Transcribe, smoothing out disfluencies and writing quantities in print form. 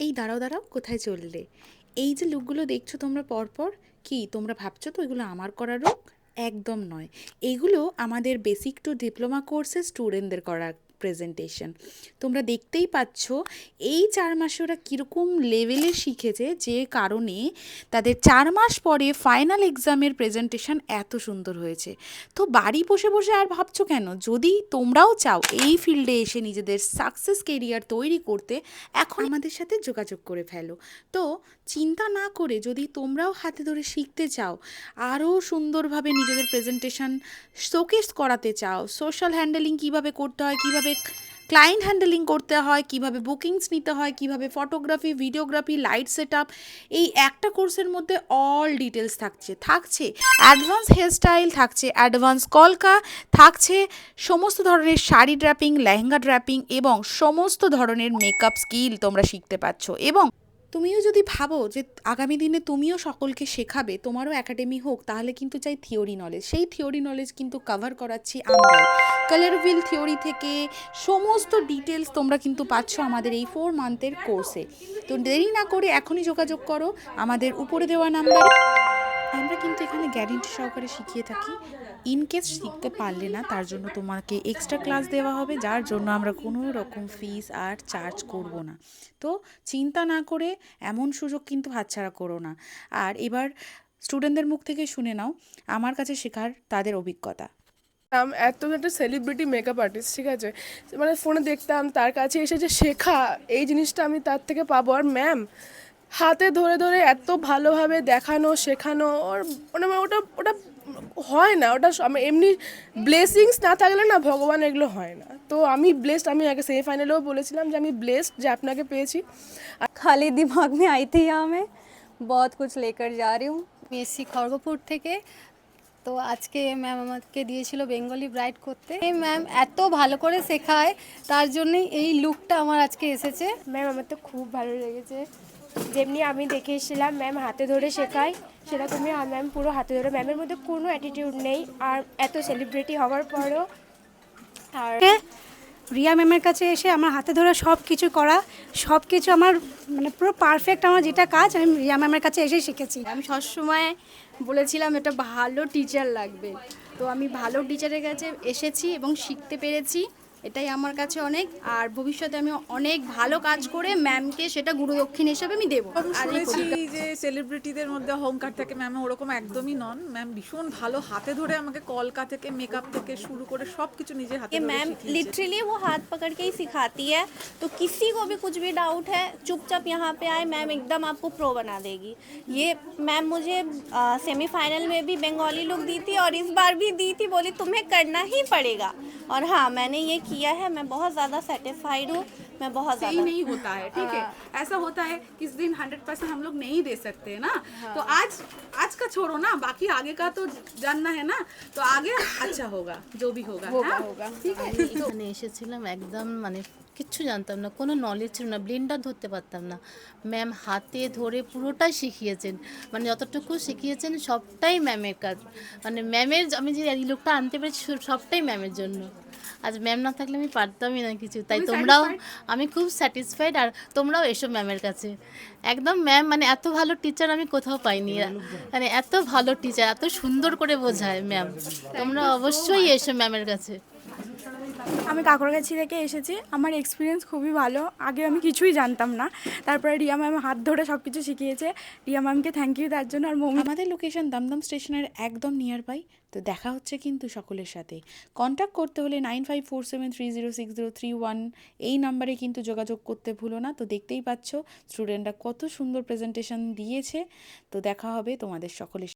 এই দাঁড়াও দাঁড়াও, কোথায় চললে? এই যে লুকগুলো দেখছো তোমরা পরপর, কি তোমরা ভাবছো তো এগুলো আমার করা লুক? একদম নয়। এগুলো আমাদের বেসিক টু ডিপ্লোমা কোর্সের স্টুডেন্টদের করা প্রেজেন্টেশন। তোমরা দেখতেই পাচ্ছ এই 4 মাসে ওরা কীরকম লেভেলে শিখেছে, যে কারণে তাদের 4 মাস পরে ফাইনাল এক্সামের প্রেজেন্টেশন এত সুন্দর হয়েছে। তো বাড়ি বসে বসে আর ভাবছো কেন? যদি তোমরাও চাও এই ফিল্ডে এসে নিজেদের সাকসেস কেরিয়ার তৈরি করতে, এখন আমাদের সাথে যোগাযোগ করে ফেলো। তো চিন্তা না করে যদি তোমরাও হাতে ধরে শিখতে চাও, আরও সুন্দরভাবে নিজেদের প্রেজেন্টেশন শোকেস করাতে চাও, সোশ্যাল হ্যান্ডেলিং কীভাবে করতে হয়, কীভাবে ক্লায়েন্ট হ্যান্ডেলিং করতে হয়, কীভাবে বুকিংস নিতে হয়, কীভাবে photography, videography, light set up, এই একটা কোর্সের মধ্যে অল ডিটেলস থাকছে অ্যাডভান্স হেয়ারস্টাইল, থাকছে অ্যাডভান্স কলকা, থাকছে সমস্ত ধরনের শাড়ি ড্র্যাপিং, লেহেঙ্গা ড্র্যাপিং এবং সমস্ত ধরনের মেকআপ স্কিল তোমরা শিখতে পাচ্ছ। এবং তুমিও যদি ভাবো যে আগামী দিনে তুমিও সকলকে শেখাবে, তোমারও একাডেমি হোক, তাহলে কিন্তু চাই থিওরি নলেজ। সেই থিওরি নলেজ কিন্তু কভার করাচ্ছি আমরাই। কালার হুইল থিওরি থেকে সমস্ত ডিটেলস তোমরা কিন্তু পাচ্ছ আমাদের এই 4 মান্থের কোর্সে। তো দেরি না করে এখনই যোগাযোগ করো আমাদের উপরে দেওয়া নাম্বারে। আমরা কিন্তু এখানে গ্যারেন্টি সহকারে শিখিয়ে থাকি। ইনকেস শিখতে পারলে না, তার জন্য তোমাকে এক্সট্রা ক্লাস দেওয়া হবে, যার জন্য আমরা কোনো রকম ফিস আর চার্জ করব না। তো চিন্তা না করে এমন সুযোগ কিন্তু হাতছাড়া করো না। আর এবার স্টুডেন্টদের মুখ থেকে শুনে নাও আমার কাছে শেখার তাদের অভিজ্ঞতা। এত একটা সেলিব্রিটি মেকআপ আর্টিস্ট, ঠিক আছে, মানে ফোনে দেখতাম, তার কাছে এসে যে শেখা এই জিনিসটা আমি তার থেকে পাবো। আর ম্যাম হাতে ধরে ধরে এত ভালোভাবে দেখানো শেখানো, ওর মানে ওটা ওটা হয় না। ওটা এমনি ব্লেসিংস না থাকলে না ভগবান এগুলো হয় না। তো আমি ব্লেসড, আমি আগে সেমিফাইনালেও বলেছিলাম যে আমি ব্লেসড যে আপনাকে পেয়েছি। खाली दिमाग में आई थी यहाँ मैं बहुत कुछ लेकर जा रही हूँ। আমি এসেছি খড়গপুর থেকে। তো আজকে ম্যাম আমাকে দিয়েছিল বেঙ্গলি ব্রাইড করতে। এই ম্যাম এত ভালো করে শেখায়, তার জন্যই এই লুকটা আমার আজকে এসেছে। ম্যাম আমার তো খুব ভালো লেগেছে। যেমনি আমি দেখে এসেছিলাম ম্যাম হাতে ধরে শেখায়, সেরকমই ম্যাম পুরো হাতে ধরে। ম্যামের মধ্যে কোনো অ্যাটিটিউড নেই। আর এত সেলিব্রিটি হওয়ার পরও আর রিয়া ম্যামের কাছে এসে আমার হাতে ধরে সব কিছু করা, সব কিছু আমার মানে পুরো পারফেক্ট। আমার যেটা কাজ আমি রিয়া ম্যামের কাছে এসেই শিখেছি। আমি সবসময় বলেছিলাম এটা ভালো টিচার লাগবে, তো আমি ভালো টিচারের কাছে এসেছি এবং শিখতে পেরেছি, এটাই আমার কাছে অনেক। আর ভবিষ্যতে আমি অনেক ভালো কাজ করে ম্যামকে সেটা গুরুদক্ষিণ হিসেবে আমি দেবো। আমি আর এই শুনেছি যে সেলিব্রিটিদের মধ্যে অহংকার থাকে, ম্যাম ওরকম একদমই নন। ম্যাম ভীষণ ভালো, হাতে ধরে আমাকে কলকা থেকে মেকআপ থেকে শুরু করে সব কিছু নিজে হাতে ধরে मैम শিখিয়েছে। लिटरली वो हाथ पकड़ के ही सिखाती है, तो किसी को भी कुछ भी डाउट है चुपचाप यहाँ पे आए, मैम एकदम आपको प्रो बना देगी। ये मैम मुझे सेमीफाइनल में भी बंगाली लुक दी थी और इस बार भी दी थी, बोली तुम्हें करना ही पड़ेगा। और हाँ, मैंने ये किया है, मैं बहुत ज़्यादा सेटिस्फाइड हूँ। मैं बहुत सही ज़्यादा नहीं होता है, ठीक है, ऐसा होता है किस दिन 100% हम लोग नहीं दे सकते ना। तो आज का छोड़ो ना, बाकी आगे का तो जानना है ना, तो आगे अच्छा होगा, जो भी होगा होगा, ठीक है। এখানে এসেছিলাম একদম মানে কিচ্ছু জানতাম না, কোনো নলেজ ছিল না, ব্লেন্ডার ধরতে পারতাম না। ম্যাম হাতে ধরে পুরোটাই শিখিয়েছেন, মানে যতটুকু শিখিয়েছেন সবটাই ম্যামের কাজ। মানে ম্যামের, আমি যে এই লোকটা আনতে পেরেছি সবটাই ম্যামের জন্য। আজ ম্যাম না থাকলে আমি পারতামই না কিছু। তাই তোমরাও, আমি খুব স্যাটিসফাইড। আর তোমরাও এসো ম্যামের কাছে, একদম ম্যাম মানে এত ভালো টিচার আমি কোথাও পাইনি। মানে এত ভালো টিচার, এত সুন্দর করে বোঝায় ম্যাম। তোমরা অবশ্যই এসো ম্যামের কাছে। আমি কাকড়াগাছি থেকে এসেছি। আমার এক্সপিরিয়েন্স খুবই ভালো। আগে আমি কিছুই জানতাম না, তারপরে রিয়া ম্যাম হাত ধরে সব কিছু শিখিয়েছে। রিয়া ম্যামকে থ্যাংক ইউ তার জন্য। আর আমাদের লোকেশন দমদম স্টেশনের একদম নিয়ার বাই। তো দেখা হচ্ছে কিন্তু সকলের সাথে। কন্ট্যাক্ট করতে হলে 9547306031 এই নাম্বারে কিন্তু যোগাযোগ করতে ভুলো না। তো দেখতেই পাচ্ছ স্টুডেন্টরা কত সুন্দর প্রেজেন্টেশন দিয়েছে। তো দেখা হবে তোমাদের সকলের